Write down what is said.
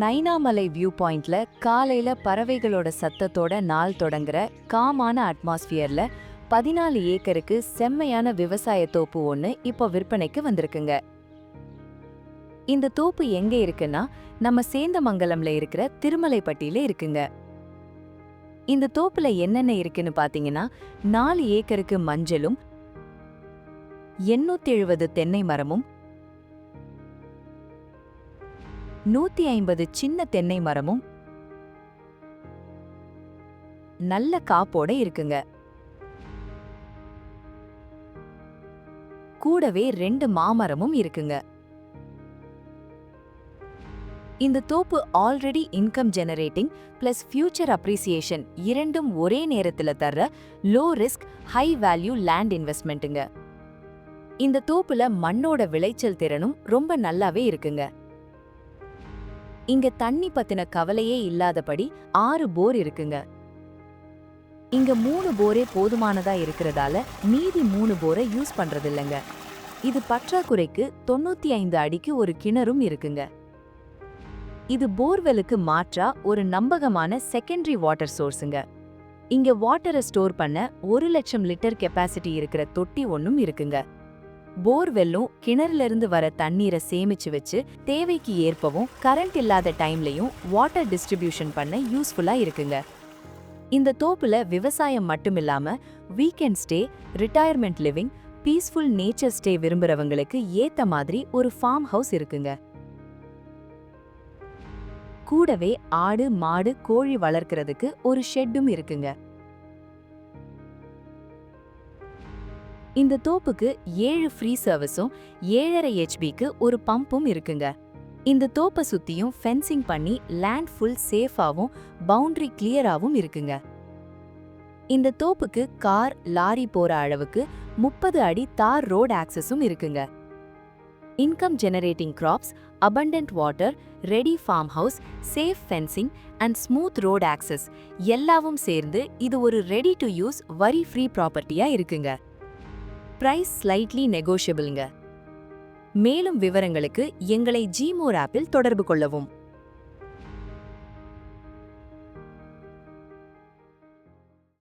Nainamalai view பாயிண்ட்ல காலையில பறவைகளோட சத்தத்தோட நாள் தொடங்குற காமான அட்மாஸ்பியர்ல 14 ஏக்கருக்கு செம்மையான விவசாய தோப்பு ஒன்று இப்போ விற்பனைக்கு வந்திருக்குங்க. இந்த தோப்பு எங்க இருக்குன்னா நம்ம சேந்தமங்கலம்ல இருக்கிற திருமலைப்பட்டியில இருக்குங்க. இந்த தோப்புல என்னென்ன இருக்குன்னு பாத்தீங்கன்னா 4 ஏக்கருக்கு மஞ்சளும் 870 தென்னை மரமும் 150 சின்ன தென்னை மரமும் நல்ல காப்போட இருக்குங்க. கூடவே 2 மாமரமும் இருக்குங்க. இந்த தோப்பு already income generating plus future appreciation இரண்டும் ஒரே நேரத்துல தர்ற low risk high value land இன்வெஸ்ட்மெண்ட்டுங்க. இந்த தோப்புல மண்ணோட விளைச்சல் திறனும் ரொம்ப நல்லாவே இருக்குங்க. இங்க தண்ணி பத்தின கவலையே இல்லாதபடி 6 போர் இருக்குங்க. இங்க 3 போரே போதுமானதா இருக்கிறதால மீதி 3 போரை யூஸ் பண்றதில்லைங்க. இது பற்றாக்குறைக்கு 95 அடிக்கு ஒரு கிணறும் இருக்குங்க. இது போர்வெலுக்கு மாற்றா ஒரு நம்பகமான செகண்டரி வாட்டர் சோர்ஸுங்க. இங்க வாட்டரை ஸ்டோர் பண்ண 1,00,000 லிட்டர் கெப்பாசிட்டி இருக்கிற தொட்டி ஒன்னும் இருக்குங்க. போர்வெல்லும் கிணறுல இருந்து வர தண்ணீரை சேமிச்சு வச்சு தேவைக்கு ஏற்பவும் கரண்ட் இல்லாத டைம்லயும் வாட்டர் டிஸ்ட்ரிபியூஷன் பண்ண யூஸ்ஃபுல்லா இருக்குங்க. இந்த தோப்புல விவசாயம் மட்டுமில்லாம weekend stay, retirement living, peaceful nature stay விரும்புறவங்களுக்கு ஏத்த மாதிரி ஒரு ஃபார்ம் ஹவுஸ் இருக்குங்க. கூடவே ஆடு, மாடு, கோழி வளர்க்கறதுக்கு ஒரு ஷெட்டும் இருக்குங்க. இந்த தோப்புக்கு 7 ஃப்ரீ சர்வீஸும் 7.5 ஹெச்பிக்கு ஒரு பம்பும் இருக்குங்க. இந்த தோப்பை சுத்தியும் ஃபென்சிங் பண்ணி லேண்ட் ஃபுல் சேஃபாவும் பவுண்டரி கிளியராவும் இருக்குங்க. இந்த தோப்புக்கு கார், லாரி போற அளவுக்கு 30 அடி தார் ரோட் ஆக்சஸும் இருக்குங்க. Income generating crops, abundant water, ready farm house, safe fencing and smooth road access எல்லாவும் சேர்ந்து இது ஒரு ரெடி டு யூஸ் வரி ஃப்ரீ ப்ராப்பர்ட்டியா இருக்குங்க. பிரைஸ் ஸ்லைட்லி நெகோஷியபிள்ங்க. மேலும் விவரங்களுக்கு எங்களை ஜிமோர் ஆப்பில் தொடர்பு கொள்ளவும்.